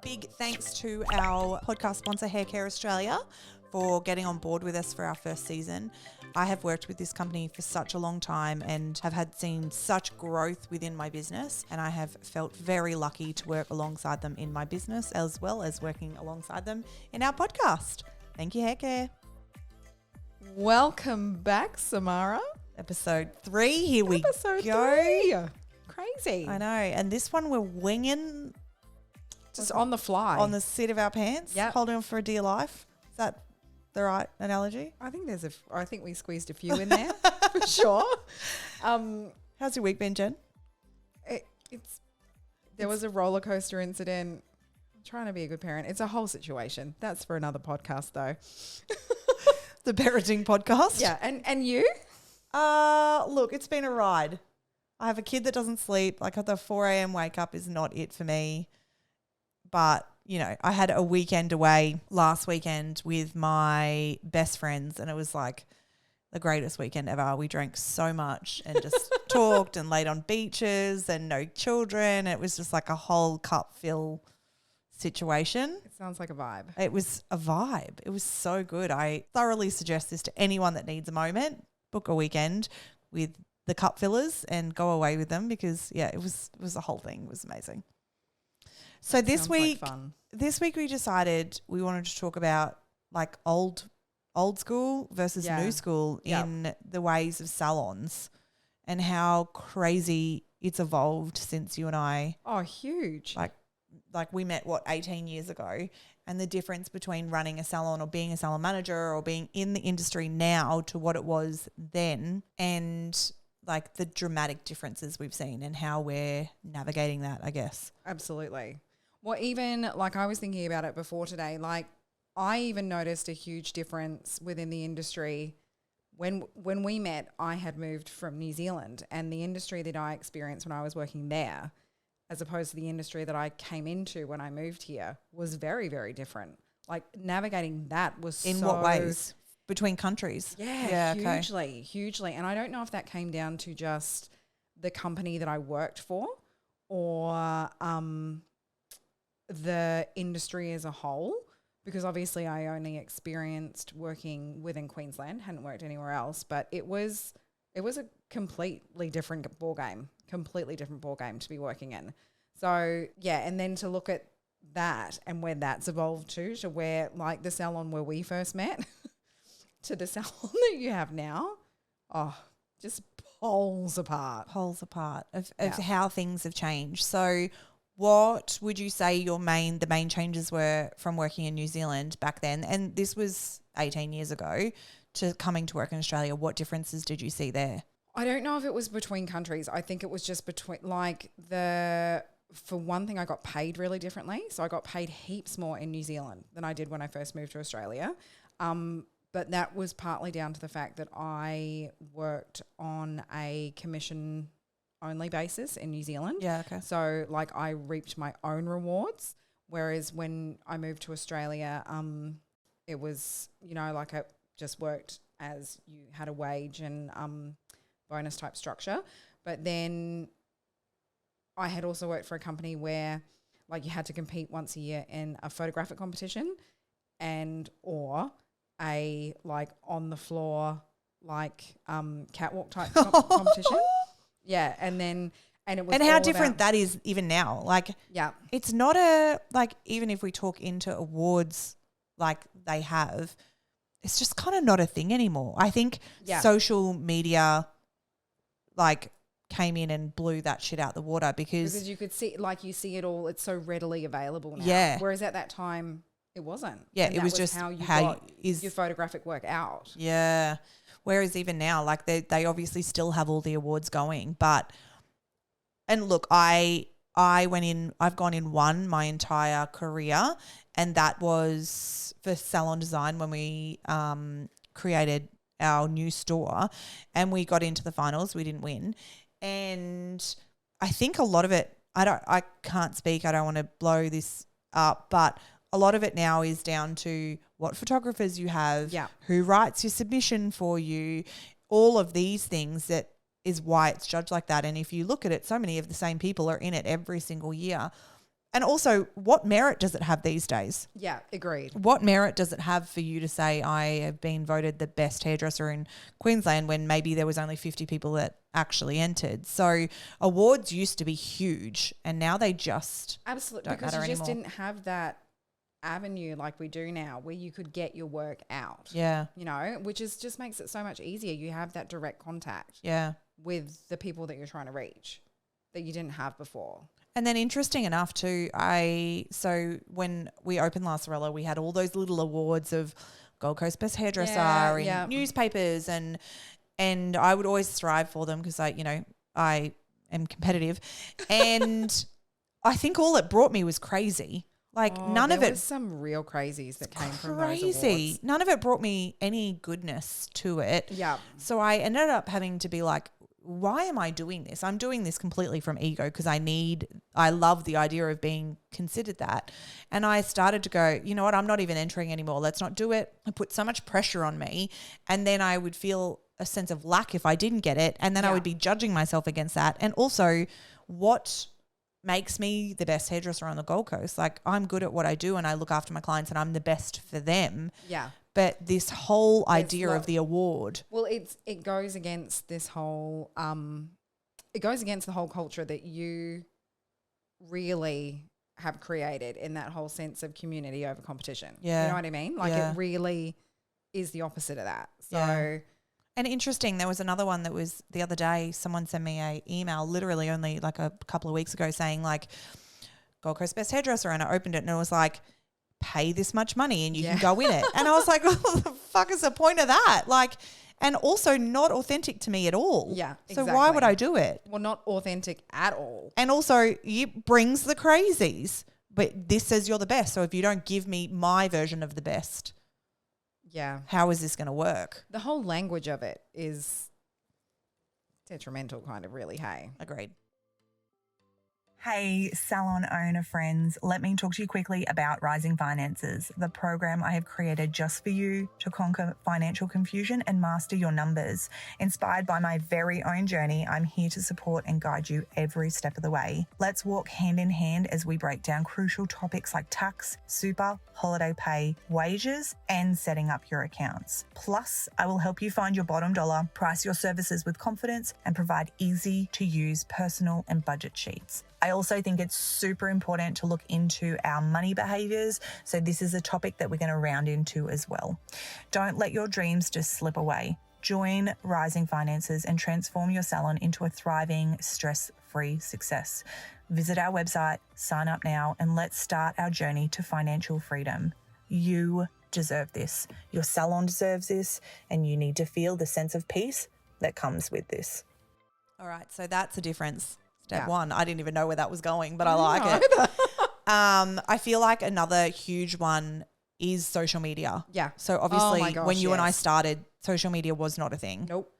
Big thanks to our podcast sponsor, Hair Care Australia, for getting on board with us for our first season. I have worked with this company for such a long time and have seen such growth within my business, and I have felt very lucky to work alongside them in my business as well as working alongside them in our podcast. Thank you, Hair Care. Welcome back, Samara. Episode 3, here we go. Episode 3. Crazy. I know, and this one we're winging Just on the fly. on the seat of our pants, holding on for a dear life. Is that the right analogy? I think we squeezed a few in there for sure. How's your week been, Jen? There was a roller coaster incident. I'm trying to be a good parent. It's a whole situation. That's for another podcast though. The parenting podcast? Yeah. And you? Look, it's been a ride. I have a kid that doesn't sleep. Like the 4 a.m. wake up is not it for me. But, you know, I had a weekend away last weekend with my best friends, and it was like the greatest weekend ever. We drank so much and just talked and laid on beaches and no children. It was just like a whole cup fill situation. It sounds like a vibe. It was a vibe. It was so good. I thoroughly suggest this to anyone that needs a moment. Book a weekend with the cup fillers and go away with them because, yeah, it was a whole thing. It was amazing. So this week we decided we wanted to talk about like old school versus new school in the ways of salons and how crazy it's evolved since you and I. Oh, huge. Like we met 18 years ago, and the difference between running a salon or being a salon manager or being in the industry now to what it was then, and like the dramatic differences we've seen and how we're navigating that, I guess. Absolutely. Well, even like I was thinking about it before today, like I even noticed a huge difference within the industry. When we met, I had moved from New Zealand, and the industry that I experienced when I was working there, as opposed to the industry that I came into when I moved here, was very, very different. Like navigating that was in what ways? Between countries? Yeah, hugely. And I don't know if that came down to just the company that I worked for or the industry as a whole, because obviously I only experienced working within Queensland, hadn't worked anywhere else, but it was a completely different ball game to be working in. So yeah, and then to look at that and where that's evolved to where like the salon where we first met to the salon that you have now, just poles apart of how things have changed. So what would you say the main changes were from working in New Zealand back then? And this was 18 years ago to coming to work in Australia. What differences did you see there? I don't know if it was between countries. I think it was just between for one thing, I got paid really differently. So I got paid heaps more in New Zealand than I did when I first moved to Australia. But that was partly down to the fact that I worked on a commission only basis in New Zealand. Yeah, okay. So like I reaped my own rewards, whereas when I moved to Australia, it was, you know, like I just worked as you had a wage and bonus type structure. But then I had also worked for a company where like you had to compete once a year in a photographic competition or a like on the floor like catwalk type competition. Yeah, and it was. And how different that is even now. Like, yeah, it's not even if we talk into awards like they have, it's just kind of not a thing anymore. I think social media like came in and blew that shit out the water because you could see, like you see it all, it's so readily available now. Yeah. Whereas at that time it wasn't. Yeah, it was just how you got your photographic work out. Yeah. Whereas even now, like they obviously still have all the awards going, and look, I've gone in one my entire career, and that was for salon design when we created our new store and we got into the finals. We didn't win. And I think a lot of it, I can't speak, I don't want to blow this up, but a lot of it now is down to what photographers you have, who writes your submission for you, all of these things that is why it's judged like that. And if you look at it, so many of the same people are in it every single year. And also, what merit does it have these days? Yeah, agreed. What merit does it have for you to say, I have been voted the best hairdresser in Queensland when maybe there was only 50 people that actually entered? So awards used to be huge and now they just Absolutely, don't because matter you just anymore. didn't have that avenue like we do now where you could get your work out. Yeah. You know, which is just makes it so much easier. You have that direct contact Yeah. with the people that you're trying to reach that you didn't have before. And then interesting enough too, so when we opened La Sorella, we had all those little awards of Gold Coast Best Hairdresser in newspapers and I would always strive for them because I am competitive. And I think all it brought me was crazy. Like none of it. There was some real crazies that came from those awards. None of it brought me any goodness to it. Yeah. So I ended up having to be like, why am I doing this? I'm doing this completely from ego because I love the idea of being considered that. And I started to go, you know what? I'm not even entering anymore. Let's not do it. It put so much pressure on me. And then I would feel a sense of lack if I didn't get it. And then I would be judging myself against that. And also what makes me the best hairdresser on the Gold Coast? Like I'm good at what I do and I look after my clients and I'm the best for them. Yeah. But this whole idea of the award. Well, it goes against this whole it goes against the whole culture that you really have created in that whole sense of community over competition. Yeah. You know what I mean? Like it really is the opposite of that. So And interesting, there was another one that was the other day, someone sent me an email literally only like a couple of weeks ago saying like Gold Coast Best Hairdresser, and I opened it and it was like, pay this much money and you can go in it. And I was like, what the fuck is the point of that? Like, and also not authentic to me at all. Yeah, So why would I do it? Well, not authentic at all. And also it brings the crazies, but this says you're the best. So if you don't give me my version of the best, how is this going to work? The whole language of it is detrimental kind of really, hey? Agreed. Hey, salon owner friends, let me talk to you quickly about Rising Finances, the program I have created just for you to conquer financial confusion and master your numbers. Inspired by my very own journey, I'm here to support and guide you every step of the way. Let's walk hand in hand as we break down crucial topics like tax, super, holiday pay, wages, and setting up your accounts. Plus, I will help you find your bottom dollar, price your services with confidence, and provide easy to use personal and budget sheets. I also think it's super important to look into our money behaviors. So this is a topic that we're going to round into as well. Don't let your dreams just slip away. Join Rising Finances and transform your salon into a thriving, stress-free success. Visit our website, sign up now, and let's start our journey to financial freedom. You deserve this. Your salon deserves this, and you need to feel the sense of peace that comes with this. All right, so that's a difference. Step one. I didn't even know where that was going, but I like it. I feel like another huge one is social media. Yeah. So obviously when you and I started, social media was not a thing. Nope.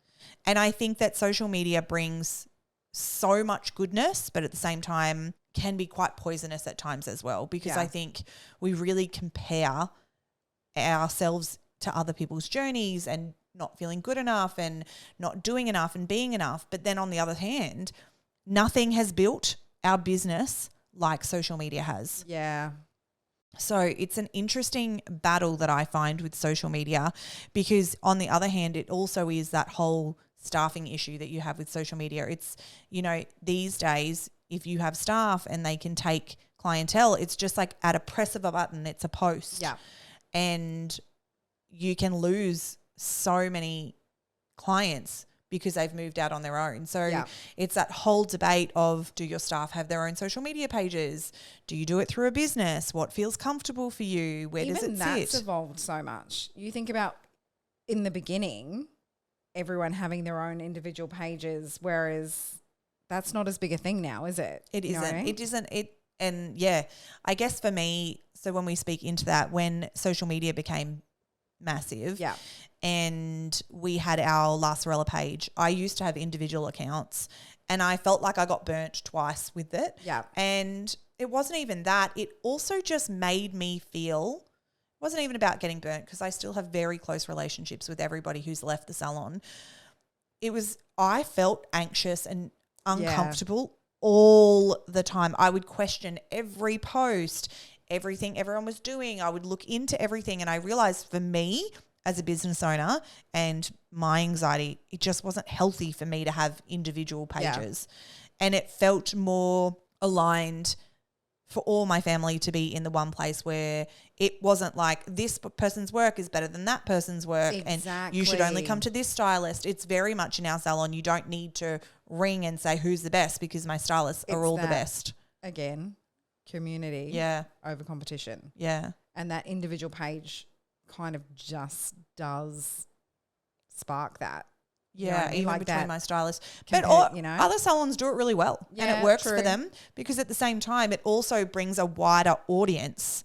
And I think that social media brings so much goodness, but at the same time can be quite poisonous at times as well, because I think we really compare ourselves to other people's journeys and not feeling good enough and not doing enough and being enough. But then on the other hand, nothing has built our business like social media has. Yeah. So it's an interesting battle that I find with social media, because on the other hand, it also is that whole staffing issue that you have with social media. It's, these days, if you have staff and they can take clientele, it's just like at a press of a button, it's a post. Yeah. And you can lose so many clients because they've moved out on their own. So it's that whole debate of, do your staff have their own social media pages? Do you do it through a business? What feels comfortable for you? Where does it sit? Even that's evolved so much. You think about in the beginning, everyone having their own individual pages, whereas that's not as big a thing now, is it? It isn't. It isn't. And I guess for me, so when we speak into that, when social media became massive, and we had our La Sorella page, I used to have individual accounts and I felt like I got burnt twice with it. Yeah. And it wasn't even that. It also just made me feel, it wasn't even about getting burnt, because I still have very close relationships with everybody who's left the salon. I felt anxious and uncomfortable all the time. I would question every post, everything everyone was doing. I would look into everything, and I realized for me as a business owner and my anxiety, it just wasn't healthy for me to have individual pages. And it felt more aligned for all my family to be in the one place where it wasn't like this person's work is better than that person's work and you should only come to this stylist. It's very much in our salon. You don't need to ring and say who's the best because my stylists are all the best. Again, community over competition. Yeah. And that individual page kind of just does spark that. Yeah, you know what I mean? even like between that my stylists. But other salons do it really well and it works for them because at the same time it also brings a wider audience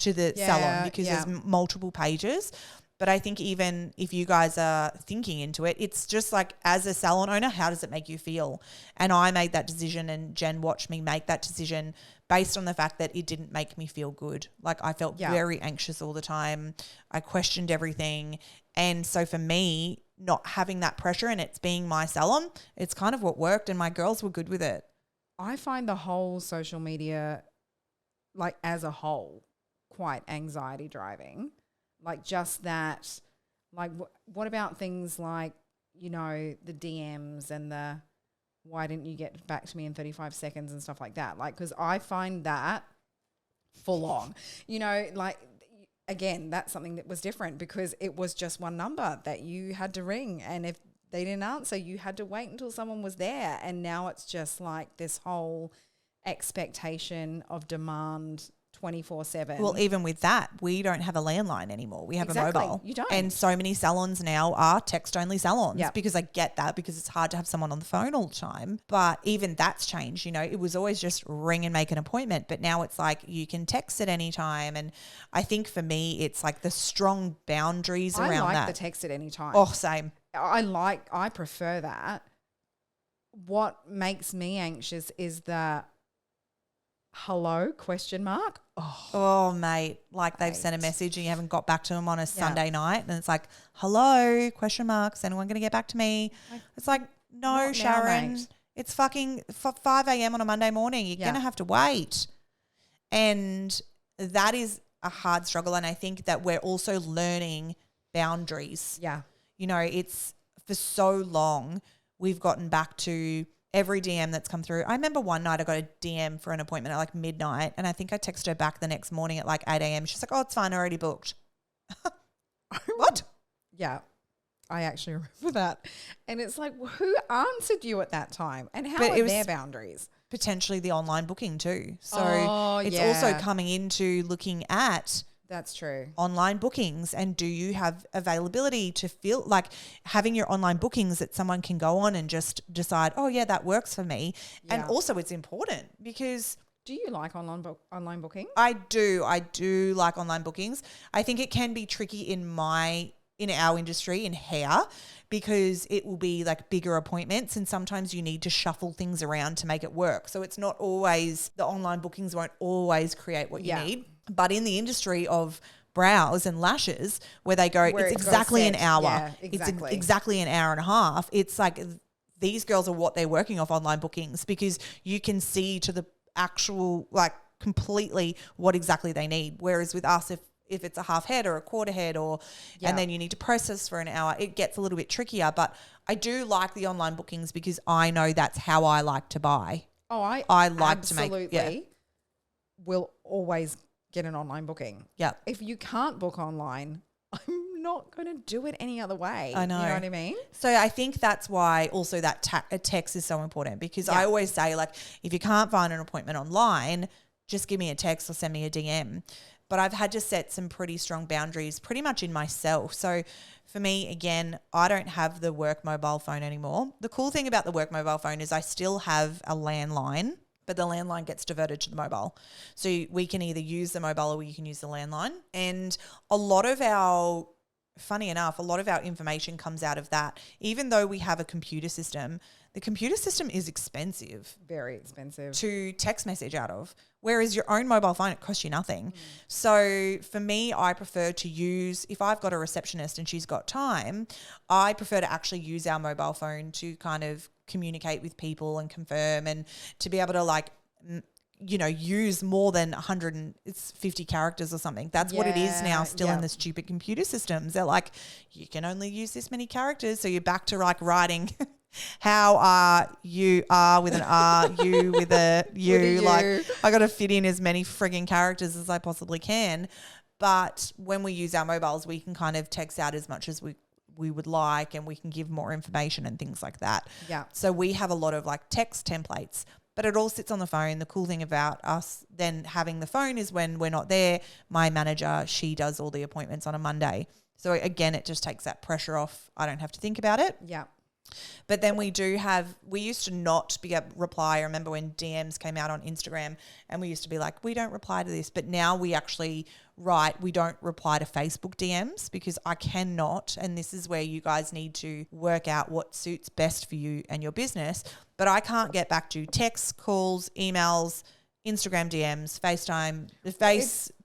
to the salon because there's multiple pages. But I think even if you guys are thinking into it, it's just like as a salon owner, how does it make you feel? And I made that decision and Jen watched me make that decision based on the fact that it didn't make me feel good. Like I felt very anxious all the time. I questioned everything. And so for me, not having that pressure and it's being my salon, it's kind of what worked and my girls were good with it. I find the whole social media, like as a whole, quite anxiety driving. Like just that, like what about things like, you know, the DMs and the why didn't you get back to me in 35 seconds and stuff like that? Like, because I find that full on, you know, like, again, that's something that was different because it was just one number that you had to ring. And if they didn't answer, you had to wait until someone was there. And now it's just like this whole expectation of demand 24/7. Well, even with that, we don't have a landline anymore. We have a mobile. You don't. And so many salons now are text-only salons because I get that because it's hard to have someone on the phone all the time. But even that's changed. You know, it was always just ring and make an appointment. But now it's like you can text at any time. And I think for me, it's like the strong boundaries around that. I like the text at any time. Oh, same. I prefer that. What makes me anxious is the hello ? Oh, mate, like they've sent a message and you haven't got back to them on a Sunday night and it's like, hello, ? Is anyone going to get back to me? It's like, no, Sharon, it's fucking 5 a.m. on a Monday morning. You're going to have to wait. And that is a hard struggle. And I think that we're also learning boundaries. Yeah. You know, it's for so long we've gotten back to every DM that's come through. I remember one night I got a DM for an appointment at like midnight and I think I texted her back the next morning at like 8 a.m. She's like, oh, it's fine. I already booked. What? Yeah. I actually remember that. And it's like, who answered you at that time? And how are their boundaries? Potentially the online booking too. So it's also coming into looking at that's true. Online bookings, and do you have availability to feel like having your online bookings that someone can go on and just decide, oh yeah, that works for me. Yeah. And also it's important because do you like online booking? I do like online bookings. I think it can be tricky in our industry in hair because it will be like bigger appointments and sometimes you need to shuffle things around to make it work. So it's not always, the online bookings won't always create what you need. But in the industry of brows and lashes where they go, it's exactly an hour. Yeah, exactly. It's exactly an hour and a half. It's like these girls are what they're working off online bookings because you can see to the actual, like completely what exactly they need. Whereas with us, if it's a half head or a quarter head and then you need to process for an hour, it gets a little bit trickier. But I do like the online bookings because I know that's how I like to buy. Oh, I like to make absolutely will always get an online booking. Yeah. If you can't book online, I'm not going to do it any other way. I know. You know what I mean? So I think that's why also that text is so important because I always say, like, if you can't find an appointment online, just give me a text or send me a DM. But I've had to set some pretty strong boundaries pretty much in myself. So for me, again, I don't have the work mobile phone anymore. The cool thing about the work mobile phone is I still have a landline, but the landline gets diverted to the mobile. So we can either use the mobile or we can use the landline. And funny enough, a lot of our information comes out of that. Even though we have a computer system, the computer system is expensive. Very expensive. To text message out of. Whereas your own mobile phone, it costs you nothing. So for me, I prefer to use, if I've got a receptionist and she's got time, I prefer to actually use our mobile phone to kind of communicate with people and confirm, and to be able to like, use more than 150 characters or something. That's what it is now still in the stupid computer systems. They're like, you can only use this many characters. So you're back to like writing how are you with an R, you with a U. Like I got to fit in as many frigging characters as I possibly can. But when we use our mobiles, we can kind of text out as much as we would like, and we can give more information and things like that. Yeah. So we have a lot of like text templates, but it all sits on the phone. The cool thing about us then having the phone is when we're not there, my manager, she does all the appointments on a Monday. So again, it just takes that pressure off. I don't have to think about it. Yeah. But then we used to not be able to reply. I remember when DMs came out on Instagram and we used to be like, we don't reply to this. But now we actually we don't reply to Facebook DMs because I cannot. And this is where you guys need to work out what suits best for you and your business. But I can't get back to texts, calls, emails, Instagram DMs, FaceTime,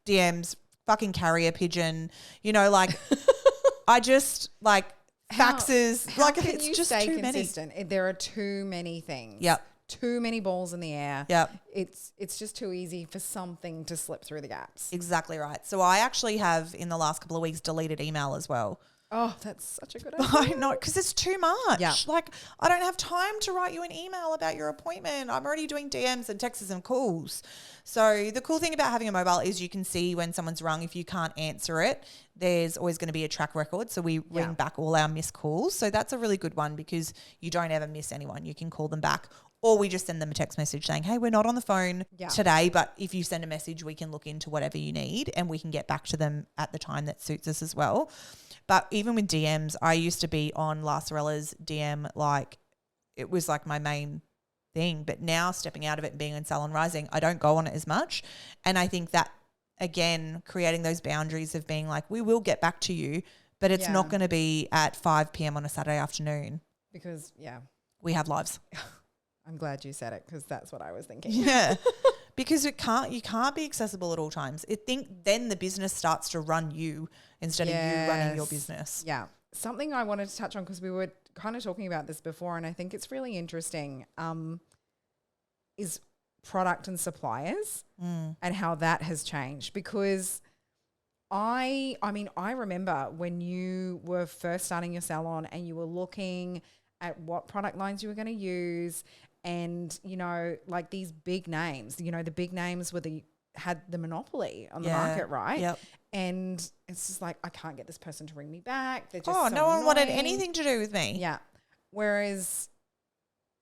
DMs, fucking carrier pigeon, like I just like, faxes, how like can it's you just stay too consistent? There are too many things. Yep. Too many balls in the air. Yep. It's just too easy for something to slip through the gaps. Exactly right. So I actually have in the last couple of weeks deleted email as well. Oh, that's such a good idea. I know, because it's too much. Yeah. Like I don't have time to write you an email about your appointment. I'm already doing DMs and texts and calls. So the cool thing about having a mobile is you can see when someone's rung. If you can't answer it, there's always going to be a track record. So we ring back all our missed calls. So that's a really good one because you don't ever miss anyone. You can call them back, or we just send them a text message saying, hey, we're not on the phone today, but if you send a message, we can look into whatever you need and we can get back to them at the time that suits us as well. But even with DMs, I used to be on La Sorella's DM, like it was like my main thing. But now stepping out of it and being in Salon Rising, I don't go on it as much. And I think that, again, creating those boundaries of being like, we will get back to you, but it's not going to be at 5 p.m. on a Saturday afternoon. Because, we have lives. I'm glad you said it because that's what I was thinking. Yeah. Because you can't be accessible at all times. Then the business starts to run you instead of you running your business. Yeah. Something I wanted to touch on because we were kind of talking about this before, and I think it's really interesting, is product and suppliers and how that has changed. Because I remember when you were first starting your salon and you were looking at what product lines you were going to use. And, like these big names, the big names had the monopoly on the market, right? Yep. And it's just like, I can't get this person to ring me back. They're just no one wanted anything to do with me. Yeah. Whereas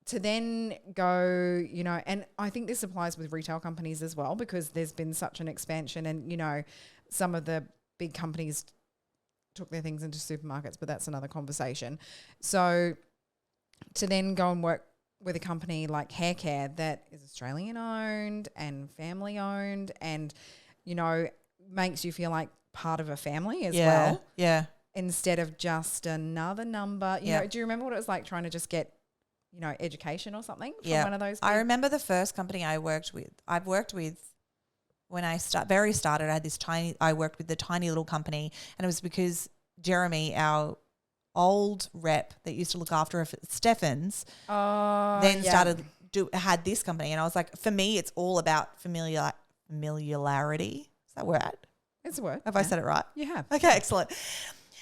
to then go, and I think this applies with retail companies as well because there's been such an expansion and, some of the big companies took their things into supermarkets, but that's another conversation. So to then go and work with a company like Hair Care that is Australian owned and family owned and, makes you feel like part of a family as well. Yeah. Instead of just another number. You know, do you remember what it was like trying to just get, education or something from one of those? I remember the first company I worked with. I've worked with when I started, I worked with the tiny little company, and it was because Jeremy, our old rep that used to look after us at Stefan's, had this company, and I was like, for me, it's all about familiarity. Is that a word? It's a word. Have I said it right? You have. Okay, excellent.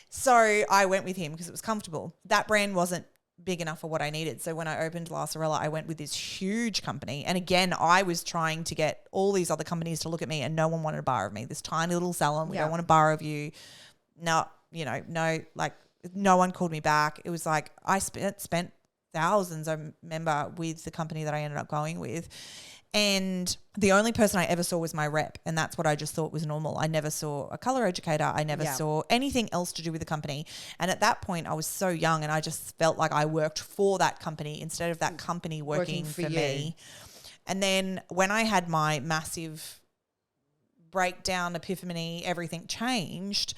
So I went with him because it was comfortable. That brand wasn't big enough for what I needed. So when I opened La Sorella, I went with this huge company. And again, I was trying to get all these other companies to look at me, and no one wanted a bar of me. This tiny little salon, we don't want a bar of you. No, no one called me back. It was like I spent thousands, I remember, with the company that I ended up going with. And the only person I ever saw was my rep, and that's what I just thought was normal. I never saw a color educator. I never saw anything else to do with the company. And at that point, I was so young, and I just felt like I worked for that company instead of that company working for me. And then when I had my massive breakdown, epiphany, everything changed,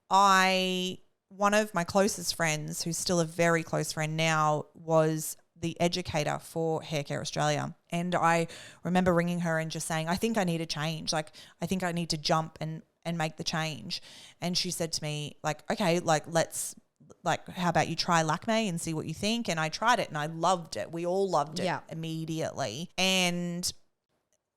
one of my closest friends, who's still a very close friend now, was the educator for Hair Care Australia. And I remember ringing her and just saying, I think I need a change. Like, I think I need to jump and make the change. And she said to me, like, okay, like let's like, how about you try Lakme and see what you think? And I tried it and I loved it. We all loved it immediately. And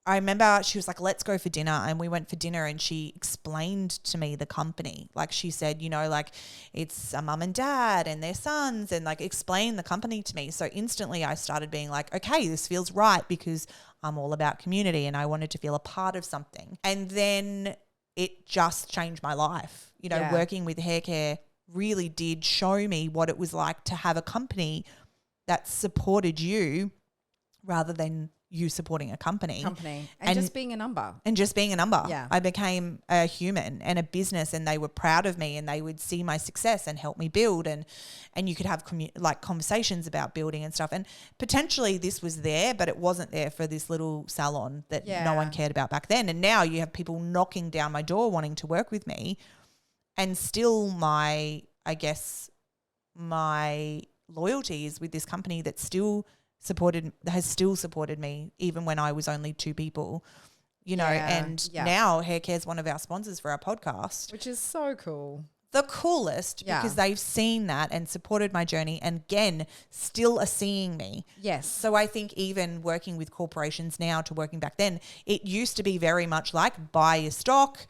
I remember she was like, let's go for dinner. And we went for dinner and she explained to me the company. Like she said, you know, like it's a mum and dad and their sons, and like explain the company to me. So instantly I started being like, okay, this feels right, because I'm all about community and I wanted to feel a part of something. And then it just changed my life. You know, working with hair care really did show me what it was like to have a company that supported you rather than you supporting a company. And just being a number. Yeah. I became a human and a business, and they were proud of me and they would see my success and help me build, and you could have like conversations about building and stuff. And potentially this was there, but it wasn't there for this little salon that no one cared about back then. And now you have people knocking down my door wanting to work with me, and still my loyalty is with this company that has still supported me even when I was only 2 people, you know. And now hair care is one of our sponsors for our podcast, which is so cool. The coolest, because they've seen that and supported my journey, and again still are seeing me. Yes. So I think even working with corporations now to working back then, it used to be very much like buy your stock,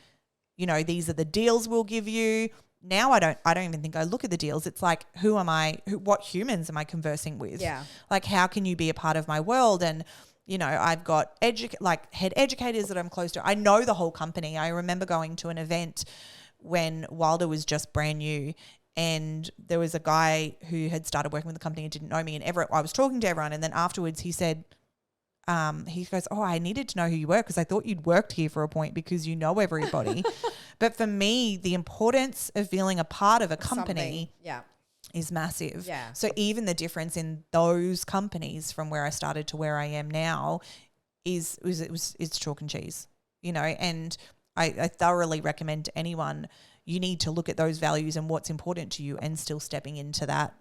you know, these are the deals we'll give you. Now I don't even think I look at the deals. It's like, who am I? What humans am I conversing with? Yeah. Like, how can you be a part of my world? And, you know, I've got head educators that I'm close to. I know the whole company. I remember going to an event when Wilder was just brand new, and there was a guy who had started working with the company and didn't know me, and I was talking to everyone, and then afterwards he said, he goes, oh, I needed to know who you were because I thought you'd worked here for a point because you know everybody. But for me, the importance of feeling a part of a company is massive. Yeah. So even the difference in those companies from where I started to where I am now it's chalk and cheese, you know. And I thoroughly recommend to anyone, you need to look at those values and what's important to you and still stepping into that,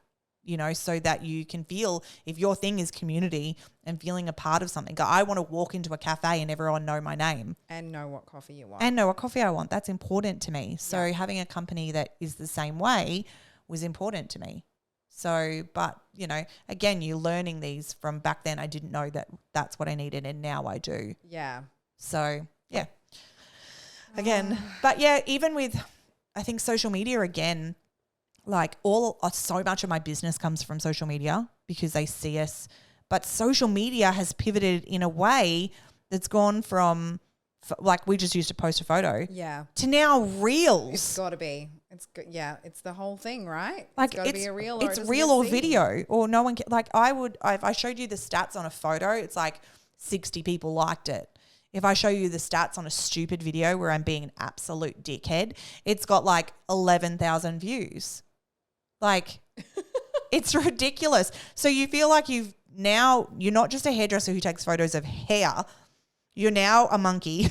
you know, so that you can feel, if your thing is community and feeling a part of something. I want to walk into a cafe and everyone know my name. And know what coffee you want. And know what coffee I want. That's important to me. So having a company that is the same way was important to me. So, but, you know, again, you're learning these from back then. I didn't know that that's what I needed, and now I do. Yeah. So, yeah. Again, but yeah, even with, I think social media again, like so much of my business comes from social media because they see us, but social media has pivoted in a way that's gone from like we just used to post a photo to now reels. It's got to be. It's good. Yeah, it's the whole thing, right? Like it's got to be a reel. It's real or video, or no one can, like if I showed you the stats on a photo, it's like 60 people liked it. If I show you the stats on a stupid video where I'm being an absolute dickhead, it's got like 11,000 views. Like, it's ridiculous. So you feel like you're not just a hairdresser who takes photos of hair. You're now a monkey.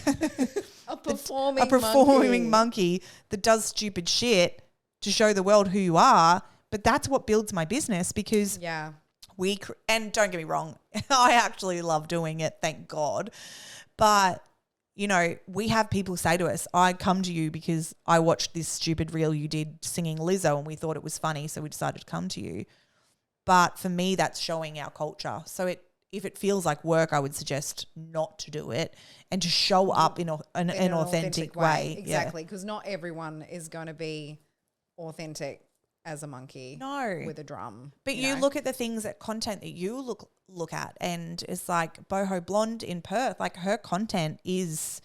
A performing monkey that does stupid shit to show the world who you are. But that's what builds my business, because and don't get me wrong, I actually love doing it, thank God. But, you know, we have people say to us, I come to you because I watched this stupid reel you did singing Lizzo and we thought it was funny, so we decided to come to you. But for me, that's showing our culture. So if it feels like work, I would suggest not to do it and to show up in an authentic way. Exactly, because not everyone is going to be authentic as a monkey with a drum. But you look at the things, that content that you look at, and it's like Boho Blonde in Perth, like her content is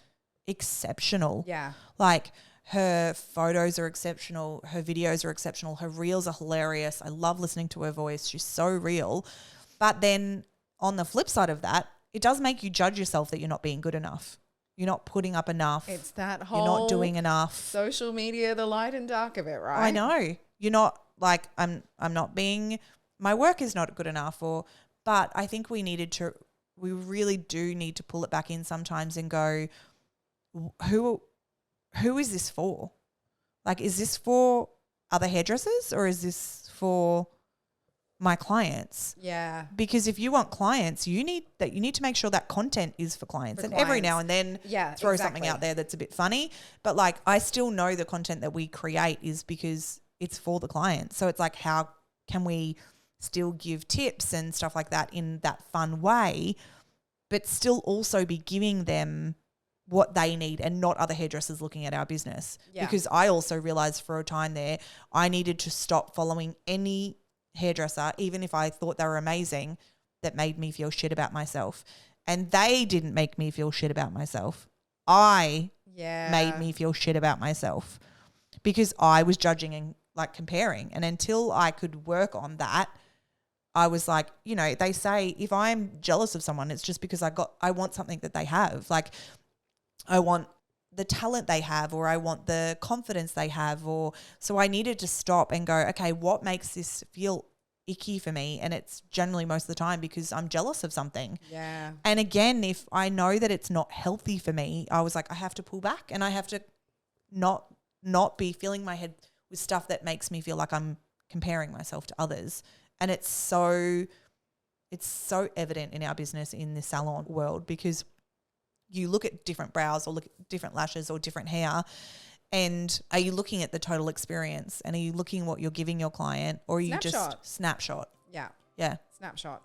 exceptional. Yeah. Like her photos are exceptional, her videos are exceptional, her reels are hilarious. I love listening to her voice. She's so real. But then on the flip side of that, it does make you judge yourself that you're not being good enough. You're not putting up enough. It's that whole you're not doing enough. Social media, the light and dark of it, right? I know. You're not like, I'm not being, my work is not good enough, but I think we really do need to pull it back in sometimes and go, who is this for? Like, is this for other hairdressers or is this for my clients? Yeah. Because if you want clients, you need to make sure that content is for clients. Every now and then throw something out there that's a bit funny. But like, I still know the content that we create is because it's for the client. So it's like, how can we still give tips and stuff like that in that fun way, but still also be giving them what they need and not other hairdressers looking at our business. Yeah. Because I also realized for a time there, I needed to stop following any hairdresser, even if I thought they were amazing, that made me feel shit about myself. And they didn't make me feel shit about myself. I made me feel shit about myself because I was judging and like comparing. And until I could work on that, I was like, you know, they say if I'm jealous of someone, it's just because I want something that they have. Like, I want the talent they have, or I want the confidence they have, or so I needed to stop and go, okay, what makes this feel icky for me? And it's generally most of the time because I'm jealous of something. Yeah. And again, if I know that it's not healthy for me, I was like, I have to pull back and I have to not be filling my head with stuff that makes me feel like I'm comparing myself to others. And it's so evident in our business in the salon world, because you look at different brows or look at different lashes or different hair, and are you looking at the total experience, and are you looking what you're giving your client, or are you just snapshot? Yeah. Snapshot.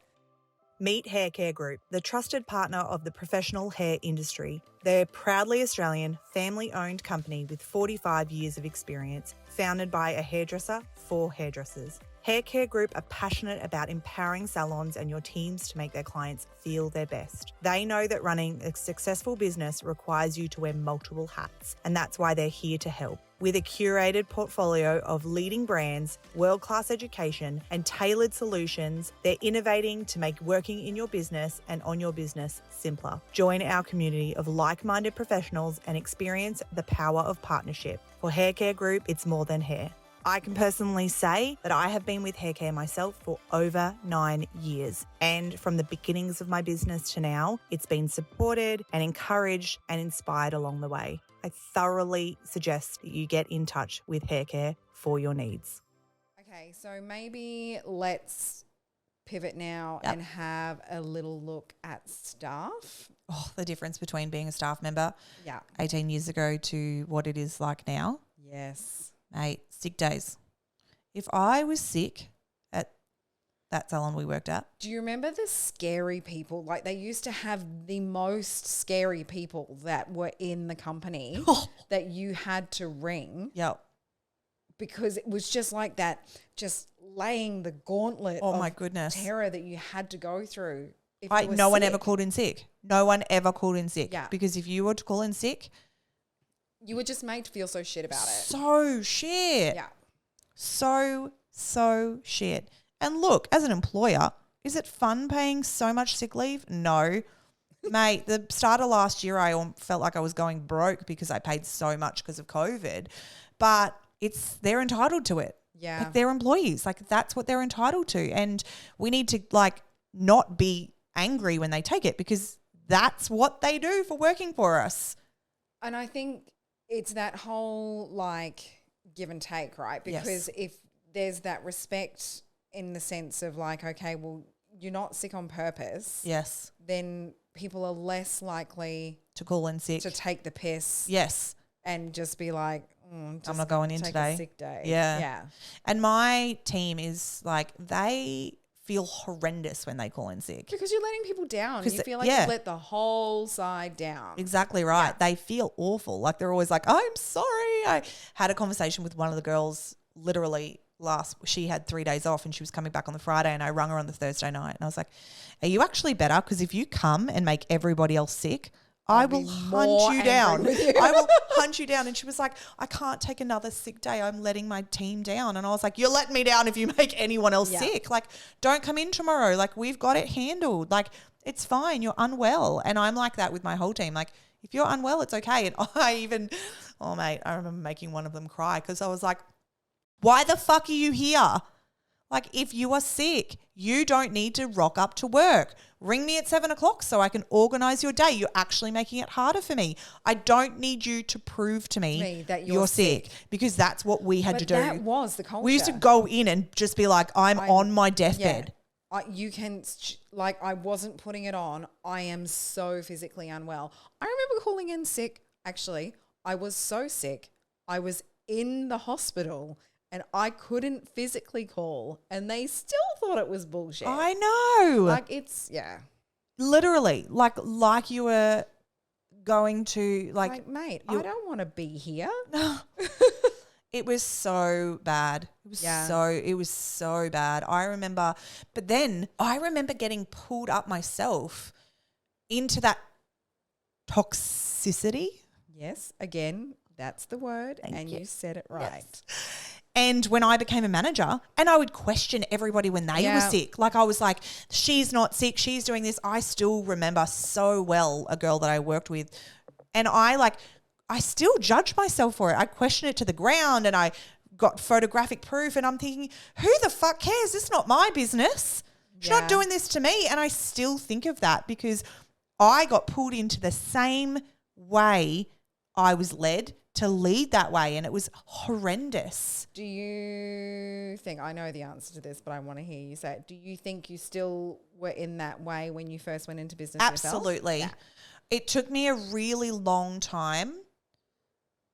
Meet Hair Care Group, the trusted partner of the professional hair industry. They're a proudly Australian, family-owned company with 45 years of experience, founded by a hairdresser for hairdressers. Hair Care Group are passionate about empowering salons and your teams to make their clients feel their best. They know that running a successful business requires you to wear multiple hats, and that's why they're here to help. With a curated portfolio of leading brands, world-class education, and tailored solutions, they're innovating to make working in your business and on your business simpler. Join our community of like-minded professionals and experience the power of partnership. For Hair Care Group, it's more than hair. I can personally say that I have been with hair care myself for over 9 years. And from the beginnings of my business to now, it's been supported and encouraged and inspired along the way. I thoroughly suggest that you get in touch with hair care for your needs. Okay, so maybe let's pivot now and have a little look at staff. Oh, the difference between being a staff member 18 years ago to what it is like now. Yes. Mate, sick days. If I was sick at that salon we worked at. Do you remember the scary people? Like, they used to have the most scary people that were in the company that you had to ring. Yep. Because it was just like that, just laying the gauntlet of my goodness terror that you had to go through. No one ever called in sick. No one ever called in sick. Yeah. Because if you were to call in sick, you were just made to feel so shit about it. So shit. Yeah. So shit. And look, as an employer, is it fun paying so much sick leave? No. Mate, the start of last year, I felt like I was going broke because I paid so much because of COVID. But they're entitled to it. Yeah. Like, they're employees. Like, that's what they're entitled to. And we need to, like, not be angry when they take it, because that's what they do for working for us. And I think it's that whole, like, give and take, right? Because if there's that respect in the sense of, like, okay, well, you're not sick on purpose. Yes. Then people are less likely to call in sick, to take the piss. Yes. And just be like, I'm not going in take today. A sick day. Yeah. Yeah. And my team is like, they feel horrendous when they call in sick. Because you're letting people down. You feel like you let the whole side down. Exactly right. Yeah. They feel awful. Like, they're always like, I'm sorry. I had a conversation with one of the girls literally she had 3 days off and she was coming back on the Friday, and I rung her on the Thursday night and I was like, are you actually better? Because if you come and make everybody else sick, I will hunt you down. I will hunt you down. And she was like, I can't take another sick day. I'm letting my team down. And I was like, you're letting me down if you make anyone else sick. Like, don't come in tomorrow. Like, we've got it handled. Like, it's fine. You're unwell. And I'm like that with my whole team. Like, if you're unwell, it's okay. And I remember making one of them cry because I was like, why the fuck are you here? Like, if you are sick, you don't need to rock up to work. Ring me at 7 o'clock so I can organize your day. You're actually making it harder for me. I don't need you to prove to me that you're sick, because that's what we had to do. That was the culture. We used to go in and just be like, I'm on my deathbed. I wasn't putting it on. I am so physically unwell. I remember calling in sick. Actually, I was so sick. I was in the hospital and I couldn't physically call, and they still thought it was bullshit. I know. Like it's Literally, like you were going to like mate, I don't want to be here. It was so bad. It was so bad. I remember getting pulled up myself into that toxicity. Yes, again, that's the word. Thank you. You said it right. Yes. And when I became a manager, and I would question everybody when they were sick. Like I was like, she's not sick, she's doing this. I still remember so well a girl that I worked with, and I still judge myself for it. I question it to the ground, and I got photographic proof, and I'm thinking, who the fuck cares? This is not my business. She's not doing this to me. And I still think of that because I got pulled into the same way I was led to lead that way, and it was horrendous. Do you think, I know the answer to this, but I want to hear you say it. Do you think you still were in that way when you first went into business Absolutely. yourself? It took me a really long time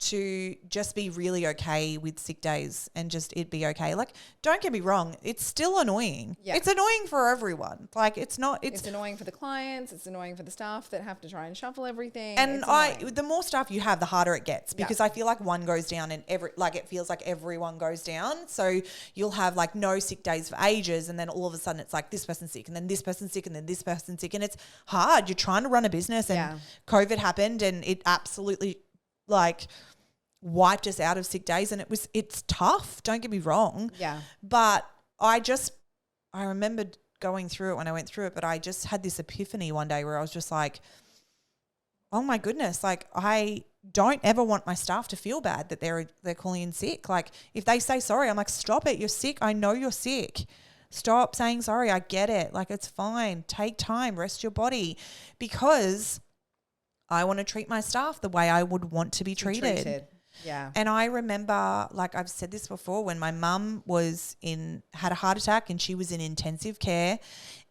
to just be really okay with sick days and just it be okay. Like, don't get me wrong, it's still annoying. Yeah. It's annoying for everyone. Like, it's annoying for the clients. It's annoying for the staff that have to try and shuffle everything. And the more staff you have, the harder it gets because I feel like one goes down and it feels like everyone goes down. So you'll have like no sick days for ages, and then all of a sudden it's like this person's sick, and then this person's sick, and then this person's sick, and it's hard. You're trying to run a business, and COVID happened, and it absolutely wiped us out of sick days, and it's tough, don't get me wrong. Yeah. But I remembered going through it when I went through it, but I just had this epiphany one day where I was just like, oh my goodness, like I don't ever want my staff to feel bad that they're calling in sick. Like if they say sorry, I'm like, stop it, you're sick. I know you're sick. Stop saying sorry. I get it. Like it's fine. Take time, rest your body, because I want to treat my staff the way I would want to be treated. Yeah. And I remember, like I've said this before, when my mum had a heart attack and she was in intensive care,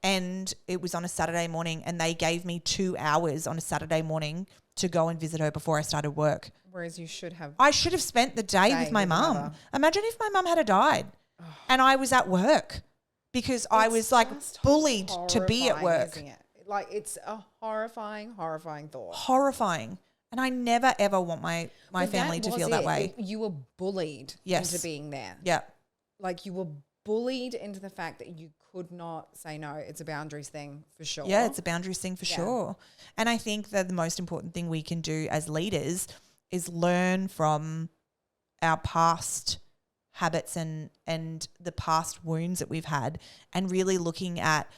and it was on a Saturday morning, and they gave me 2 hours on a Saturday morning to go and visit her before I started work. Whereas I should have spent the day with my mum. Imagine if my mum had died and I was at work because I was like bullied to be at work. Isn't it? Like it's a horrifying thought. Horrifying. And I never, ever want my family to feel that way. You were bullied into being there. Yeah. Like you were bullied into the fact that you could not say no. It's a boundaries thing for sure. Yeah, it's a boundaries thing for sure. And I think that the most important thing we can do as leaders is learn from our past habits and the past wounds that we've had, and really looking at,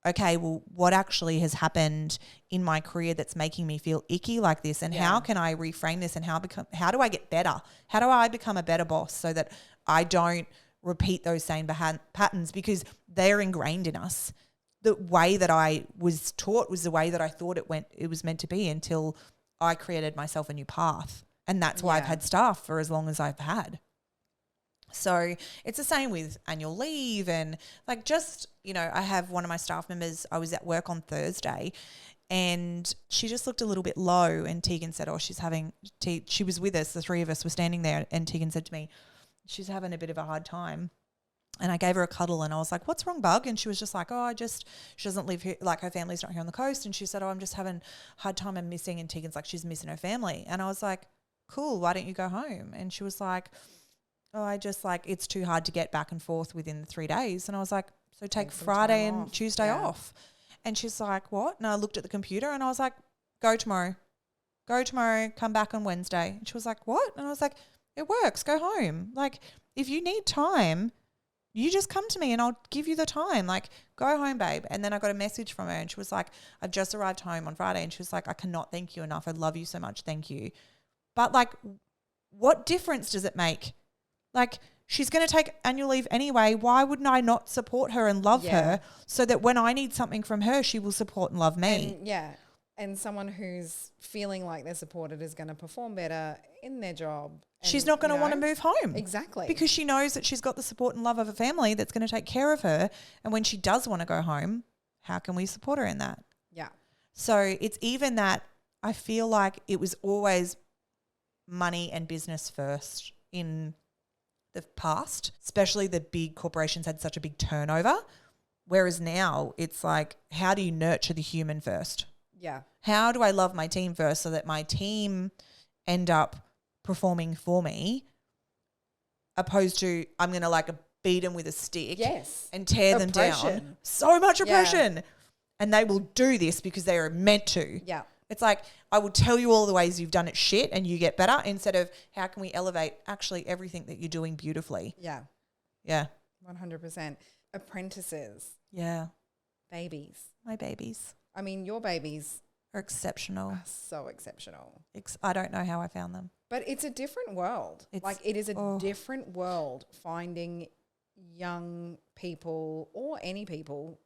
okay, well, what actually has happened in my career that's making me feel icky like this, and how can I reframe this, and how do I get better? How do I become a better boss so that I don't repeat those same patterns, because they're ingrained in us. The way that I was taught was the way that I thought it was meant to be, until I created myself a new path. And that's why I've had staff for as long as I've had. So it's the same with annual leave, and like just, I have one of my staff members, I was at work on Thursday and she just looked a little bit low, and Tegan said, she was with us, the three of us were standing there, and Tegan said to me, she's having a bit of a hard time. And I gave her a cuddle and I was like, what's wrong, Bug? And she was just like, she doesn't live here, like her family's not here on the coast. And she said, I'm just having a hard time, I'm missing. And Tegan's like, she's missing her family. And I was like, cool, why don't you go home? And she was like, I just it's too hard to get back and forth within the 3 days. And I was like, so take Friday and Tuesday off. And she's like, what? And I looked at the computer and I was like, go tomorrow, come back on Wednesday. And she was like, what? And I was like, it works, go home. Like, if you need time, you just come to me and I'll give you the time. Like, go home, babe. And then I got a message from her and she was like, I've just arrived home on Friday. And she was like, I cannot thank you enough. I love you so much. Thank you. But what difference does it make? Like, she's going to take annual leave anyway. Why wouldn't I not support her and love her, so that when I need something from her, she will support and love me? And someone who's feeling like they're supported is going to perform better in their job. She's not going to want to move home. Exactly. Because she knows that she's got the support and love of a family that's going to take care of her. And when she does want to go home, how can we support her in that? Yeah. So it's even that I feel like it was always money and business first in the past, especially the big corporations had such a big turnover. Whereas now it's like, how do you nurture the human first? Yeah. How do I love my team first so that my team end up performing for me, opposed to I'm going to like beat them with a stick and tear them down. So much oppression. Yeah. And they will do this because they are meant to. Yeah. It's like, I will tell you all the ways you've done it shit and you get better, instead of how can we elevate actually everything that you're doing beautifully. Yeah. Yeah. 100%. Apprentices. Yeah. Babies. My babies. I mean, your babies are exceptional. Are so exceptional. I don't know how I found them. But it's a different world. It is a different world finding young people or any people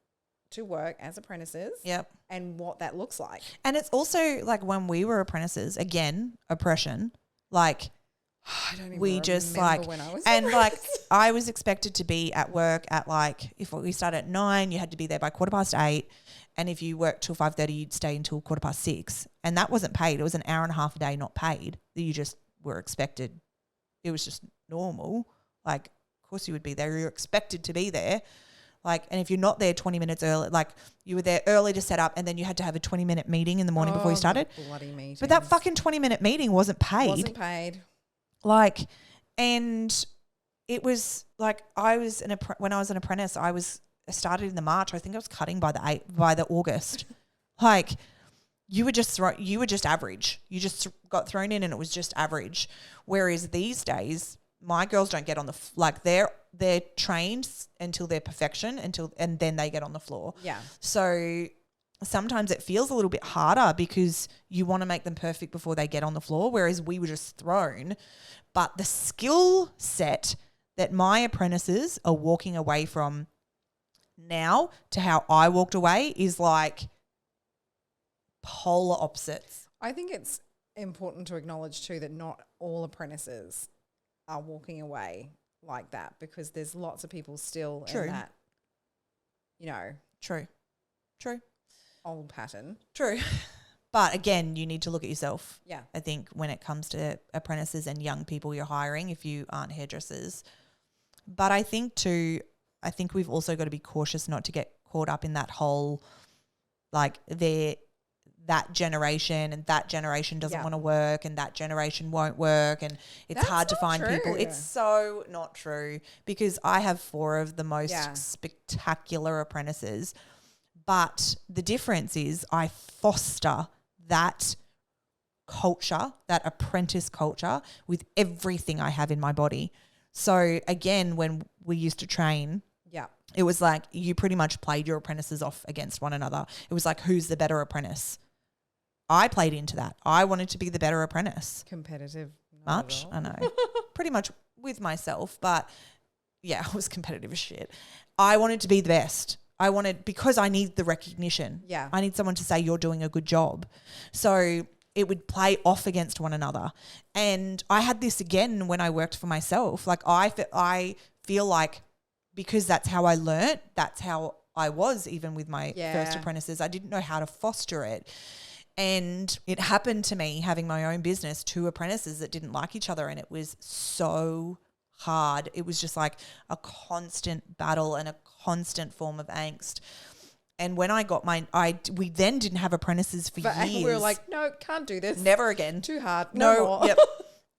to work as apprentices. Yep. And what that looks like. And it's also like when we were apprentices, again, oppression, like I don't even we just like, when I was and like I was expected to be at work at like, if we started at 9, you had to be there by 8:15. And if you worked till 5:30, you'd stay until 6:15. And that wasn't paid. It was an hour and a half a day not paid that you just were expected. It was just normal. Like, of course you would be there. You're expected to be there. Like, and if you're not there 20 minutes early, like you were there early to set up and then you had to have a 20-minute meeting in the morning before you started. Bloody meeting. But that fucking 20-minute meeting wasn't paid. Wasn't paid. Like, and it was like when I was an apprentice, I started in the March. I think I was cutting by the August. Like, you were just average. You just got thrown in and it was just average. Whereas these days, my girls don't get on they're trained until their perfection and then they get on the floor. Yeah. So sometimes it feels a little bit harder because you want to make them perfect before they get on the floor, whereas we were just thrown. But the skill set that my apprentices are walking away from now to how I walked away is like polar opposites. I think it's important to acknowledge too that not all apprentices are walking away like that, because there's lots of people still in that, True. old pattern. True. But again, you need to look at yourself. Yeah. I think when it comes to apprentices and young people you're hiring, if you aren't hairdressers. But I think we've also got to be cautious not to get caught up in that whole, like, that generation and that generation doesn't want to work and that generation won't work and it's hard to find people. It's so not true, because I have 4 of the most spectacular apprentices. But the difference is I foster that culture, that apprentice culture, with everything I have in my body. So again, when we used to train, it was like you pretty much played your apprentices off against one another. It was like, who's the better apprentice? I played into that. I wanted to be the better apprentice. Competitive. Much, I know. Pretty much with myself, but yeah, I was competitive as shit. I wanted to be the best. Because I need the recognition. Yeah. I need someone to say you're doing a good job. So it would play off against one another. And I had this again when I worked for myself. Like I feel like because that's how I learnt, that's how I was even with my first apprentices. I didn't know how to foster it. And it happened to me having my own business, 2 apprentices that didn't like each other, and it was so hard. It was just like a constant battle and a constant form of angst. And when I got we then didn't have apprentices for years. We were like, no, can't do this. Never again. Too hard. No more. Yep.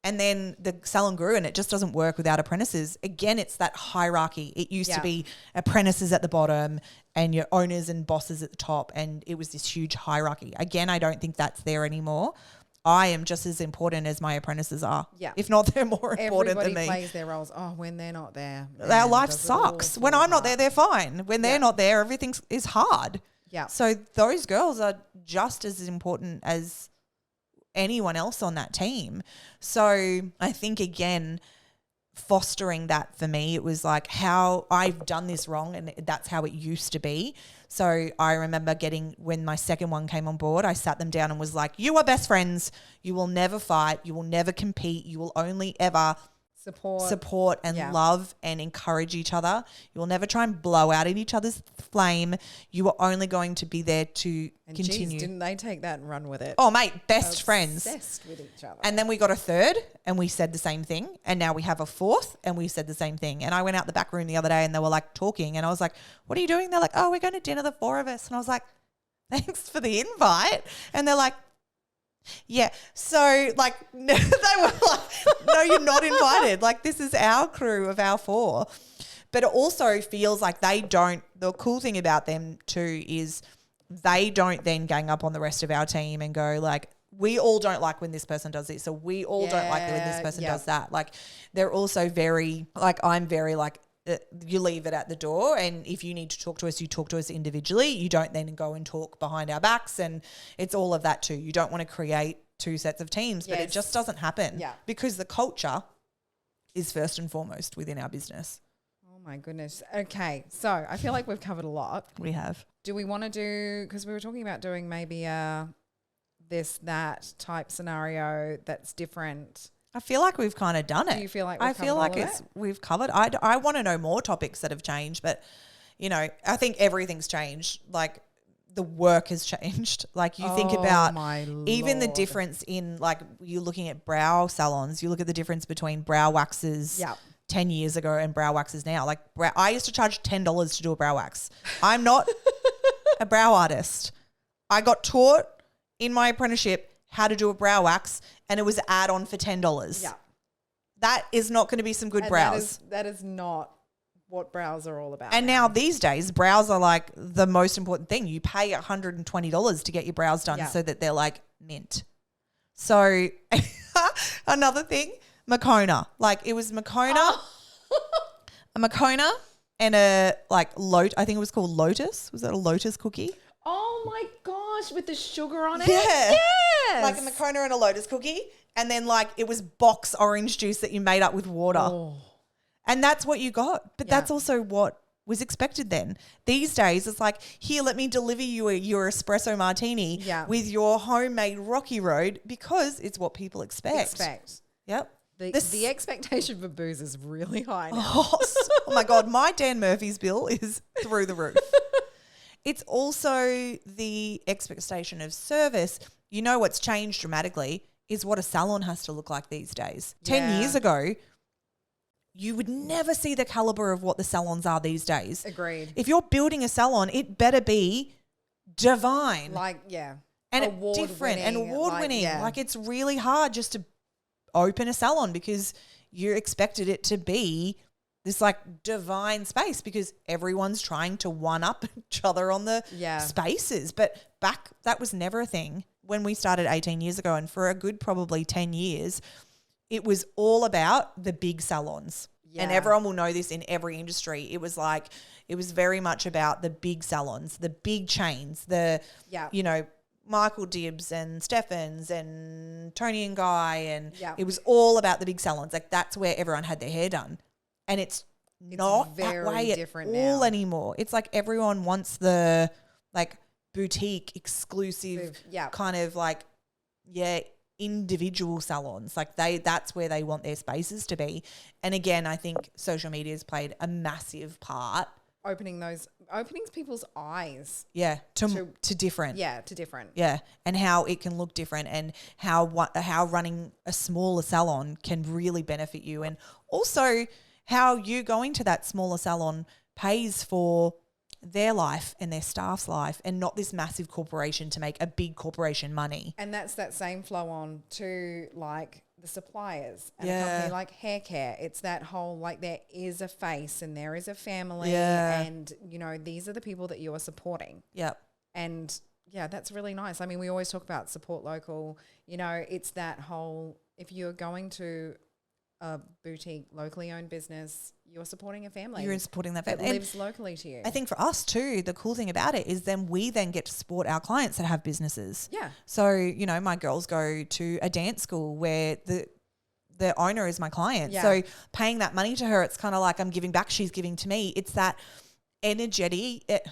And then the salon grew and it just doesn't work without apprentices. Again, it's that hierarchy. It used to be apprentices at the bottom and your owners and bosses at the top, and it was this huge hierarchy. Again, I don't think that's there anymore. I am just as important as my apprentices are. Yeah. If not, they're more important than me. Everybody plays their roles. Oh, when they're not there. Our life sucks. When I'm not there, they're fine. When they're not there, everything is hard. Yeah. So those girls are just as important as anyone else on that team. So I think, again, fostering that for me, it was like how I've done this wrong and that's how it used to be. So I remember when my second one came on board, I sat them down and was like, you are best friends. You will never fight. You will never compete. You will only ever support and love and encourage each other. You will never try and blow out in each other's flame. You are only going to be there to continue. Geez, didn't they take that and run with it? Oh, mate, best friends. Obsessed with each other. And then we got a third and we said the same thing. And now we have a fourth and we said the same thing. And I went out the back room the other day and they were like talking and I was like, what are you doing? They're like, oh, we're going to dinner, the four of us. And I was like, thanks for the invite. And they're like, yeah. So like, they were like, no, you're not invited. Like this is our crew of our four. But it also feels like the cool thing about them too is they don't then gang up on the rest of our team and go like, we all don't like when this person does this. So we all don't like when this person does that. Like they're also very, like I'm very like, you leave it at the door and if you need to talk to us, you talk to us individually. You don't then go and talk behind our backs and it's all of that too. You don't want to create two sets of teams, but it just doesn't happen because the culture is first and foremost within our business. Oh my goodness. Okay. So I feel like we've covered a lot. We have. Do we want to do, because we were talking about doing maybe this, that type scenario that's different. I feel like we've kind of done it. Do you feel like we've covered? I want to know more topics that have changed, but you know, I think everything's changed. Like the work has changed. Like you think about even the difference in like you're looking at brow salons. You look at the difference between brow waxes 10 years ago and brow waxes now. Like I used to charge $10 to do a brow wax. I'm not a brow artist. I got taught in my apprenticeship how to do a brow wax and it was add-on for $10. Yeah. That is not going to be some good brows. That is not what brows are all about. And now these days, brows are like the most important thing. You pay $120 to get your brows done so that they're like mint. So another thing, Makona. Like it was Makona, a Makona and a like I think it was called Lotus. Was that a Lotus cookie? Oh my gosh, with the sugar on it? Yeah. Yes. Like a Makona and a Lotus cookie. And then like it was box orange juice that you made up with water. Oh. And that's what you got. But that's also what was expected then. These days it's like, here, let me deliver you your espresso martini with your homemade Rocky Road because it's what people expect. Yep. The expectation for booze is really high now. Oh my God, my Dan Murphy's bill is through the roof. It's also the expectation of service. You know what's changed dramatically is what a salon has to look like these days. 10 years ago, you would never see the caliber of what the salons are these days. Agreed. If you're building a salon, it better be divine. And award-winning. And award-winning. Like it's really hard just to open a salon because you expected it to be this like divine space because everyone's trying to one up each other on the spaces. But that was never a thing when we started 18 years ago. And for a good probably 10 years, it was all about the big salons. Yeah. And everyone will know this in every industry. It was very much about the big salons, the big chains, you know, Michael Dibbs and Steffens and Tony and Guy. And it was all about the big salons. Like that's where everyone had their hair done. And it's not that way at all anymore. It's like everyone wants the like boutique exclusive kind of like, individual salons. Like that's where they want their spaces to be. And again, I think social media has played a massive part. Opening people's eyes. Yeah. To different. Yeah. To different. Yeah. And how it can look different and how running a smaller salon can really benefit you. And also how you going to that smaller salon pays for their life and their staff's life and not this massive corporation to make a big corporation money. And that's that same flow on to like the suppliers and a company like Hair Care. It's that whole like there is a face and there is a family and, you know, these are the people that you are supporting. Yep. And that's really nice. I mean, we always talk about support local. You know, it's that whole, if you're going to a boutique, locally owned business, you're supporting a family. You're supporting that family. That lives locally to you. I think for us too, the cool thing about it is then we then get to support our clients that have businesses. Yeah. So, you know, my girls go to a dance school where the owner is my client. Yeah. So paying that money to her, it's kind of like I'm giving back, she's giving to me. It's that energetic. It's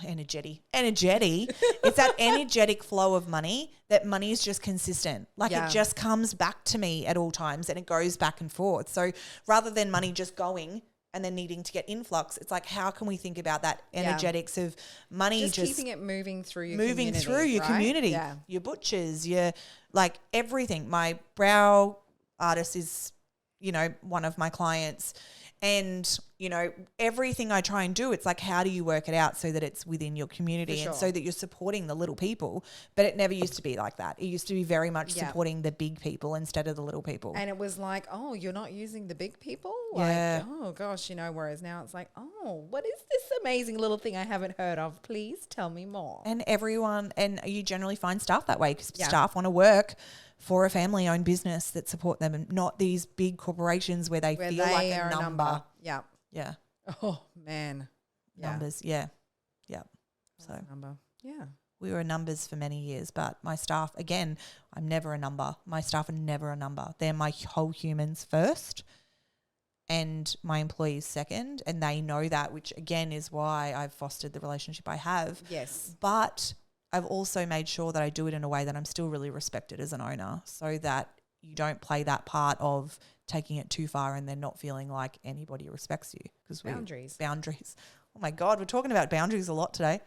that energetic flow of money, that money is just consistent. Like it just comes back to me at all times and it goes back and forth. So rather than money just going and then needing to get influx, it's like, how can we think about that energetics of money just keeping it moving through your community, community, your butchers, your like everything. My brow artist is, you know, one of my clients. And, you know, everything I try and do, it's like, how do you work it out so that it's within your community and so that you're supporting the little people? But it never used to be like that. It used to be very much supporting the big people instead of the little people. And it was like, oh, you're not using the big people? Like, oh, gosh, you know, whereas now it's like, oh, what is this amazing little thing I haven't heard of? Please tell me more. And you generally find staff that way because staff want to work for a family-owned business that support them, and not these big corporations where they feel like a number. Yeah. Yeah. Oh, man. Numbers. Yeah. Yeah. So number. Yeah. We were numbers for many years, but my staff, again, I'm never a number. My staff are never a number. They're my whole humans first and my employees second, and they know that, which again is why I've fostered the relationship I have. Yes. But I've also made sure that I do it in a way that I'm still really respected as an owner, so that you don't play that part of taking it too far and then not feeling like anybody respects you. Because boundaries. Oh my God, we're talking about boundaries a lot today.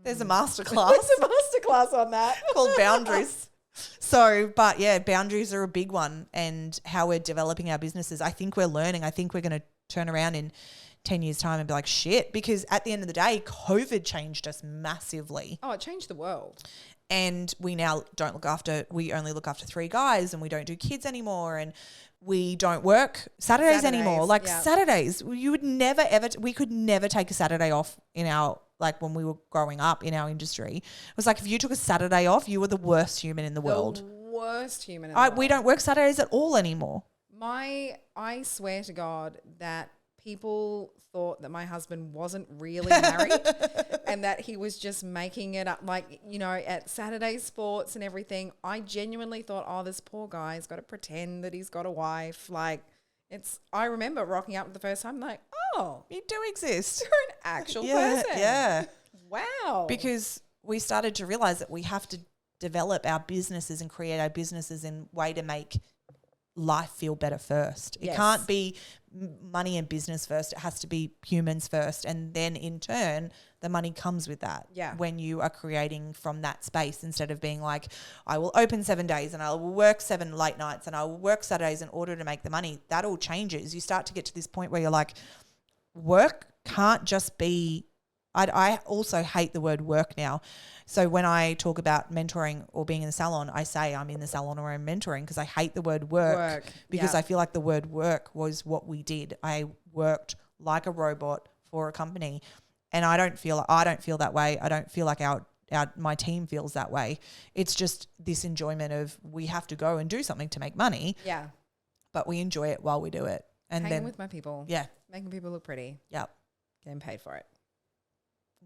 There's a masterclass. There's a masterclass on that. Called Boundaries. So, but yeah, boundaries are a big one, and how we're developing our businesses. I think we're learning. I think we're going to turn around in 10 years' time and be like, shit, because at the end of the day, COVID changed us massively. Oh, it changed the world. And we now we only look after 3 guys, and we don't do kids anymore, and we don't work Saturdays anymore. Like Saturdays, we could never take a Saturday off in our, like when we were growing up in our industry. It was like, if you took a Saturday off, you were the worst human in the world. Worst human in the world. We don't work Saturdays at all anymore. I swear to God that people thought that my husband wasn't really married and that he was just making it up, like, you know, at Saturday sports and everything. I genuinely thought, oh, this poor guy's got to pretend that he's got a wife. Like, I remember rocking up the first time, like, oh, you do exist. You're an actual person. Yeah. Wow. Because we started to realize that we have to develop our businesses and create our businesses in a way to make life feel better first. It can't be money and business first. It has to be humans first. And then in turn, the money comes with that. Yeah. When you are creating from that space, instead of being like, I will open 7 days and I will work 7 late nights and I will work Saturdays in order to make the money. That all changes. You start to get to this point where you're like, work can't just be, I also hate the word work now. So when I talk about mentoring or being in the salon, I say I'm in the salon or I'm mentoring, because I hate the word work because I feel like the word work was what we did. I worked like a robot for a company, and I don't feel that way. I don't feel like my team feels that way. It's just this enjoyment of, we have to go and do something to make money. Yeah. But we enjoy it while we do it. And hanging with my people. Yeah. Making people look pretty. Yep. Getting paid for it.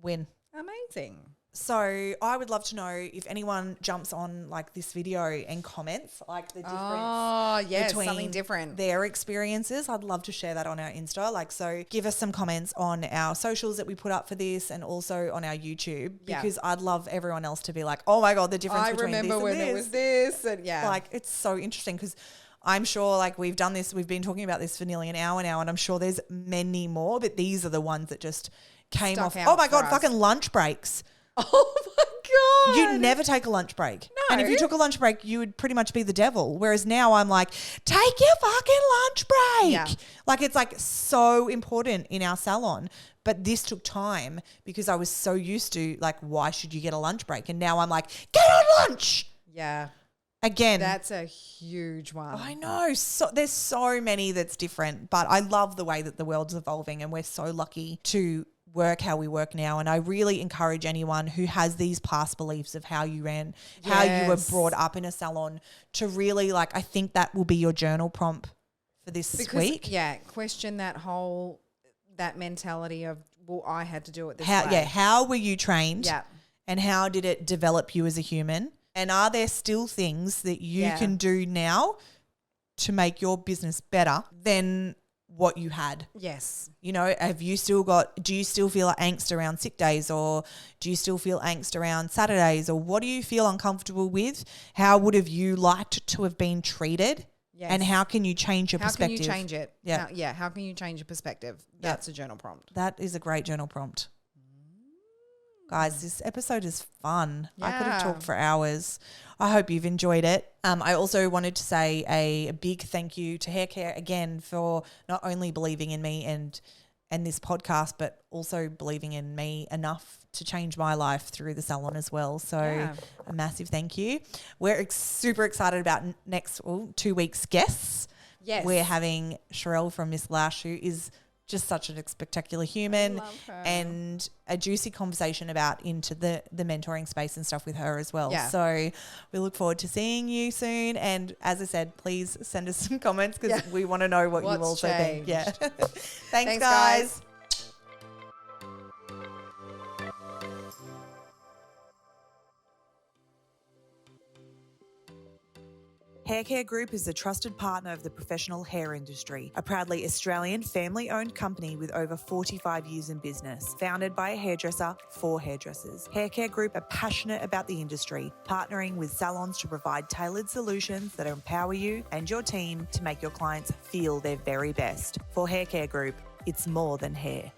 Win. Amazing. So I would love to know if anyone jumps on like this video and comments like the difference between something different, their experiences. I'd love to share that on our Insta. Like, so give us some comments on our socials that we put up for this, and also on our YouTube, because I'd love everyone else to be like, oh my God, the difference between this and this. I remember when it was this, and like, it's so interesting, because I'm sure like we've done this, we've been talking about this for nearly an hour now, and I'm sure there's many more, but these are the ones that just came off. Oh my God, fucking lunch breaks. Oh my God. You never take a lunch break. No. And if you took a lunch break, you would pretty much be the devil. Whereas now I'm like, take your fucking lunch break. Yeah. Like, it's like so important in our salon. But this took time because I was so used to like, why should you get a lunch break? And now I'm like, get on lunch. Yeah. Again. That's a huge one. I know. So there's so many that's different. But I love the way that the world's evolving, and we're so lucky to work how we work now. And I really encourage anyone who has these past beliefs of how you ran, how you were brought up in a salon, to really, like, I think that will be your journal prompt for this week. Yeah, question that mentality of, well, I had to do it this way. Yeah, how were you trained? Yeah. And how did it develop you as a human? And are there still things that you can do now to make your business better than what you had. Yes. You know, do you still feel angst around sick days, or do you still feel angst around Saturdays, or what do you feel uncomfortable with? How would have you liked to have been treated? Yes. And how can you change your perspective? How can you change it? Yeah. How can you change your perspective? That's a journal prompt. That is a great journal prompt. Guys, this episode is fun. Yeah. I could have talked for hours. I hope you've enjoyed it. I also wanted to say a big thank you to Hair Care again for not only believing in me and this podcast, but also believing in me enough to change my life through the salon as well. So a massive thank you. We're super excited about next 2 weeks guests. Yes. We're having Sherelle from Miss Lash, who is just such a spectacular human, and a juicy conversation into the mentoring space and stuff with her as well. Yeah. So we look forward to seeing you soon. And as I said, please send us some comments because we want to know what you also think. Yeah. Thanks, guys. Hair Care Group is the trusted partner of the professional hair industry, a proudly Australian family-owned company with over 45 years in business, founded by a hairdresser for hairdressers. Hair Care Group are passionate about the industry, partnering with salons to provide tailored solutions that empower you and your team to make your clients feel their very best. For Hair Care Group, it's more than hair.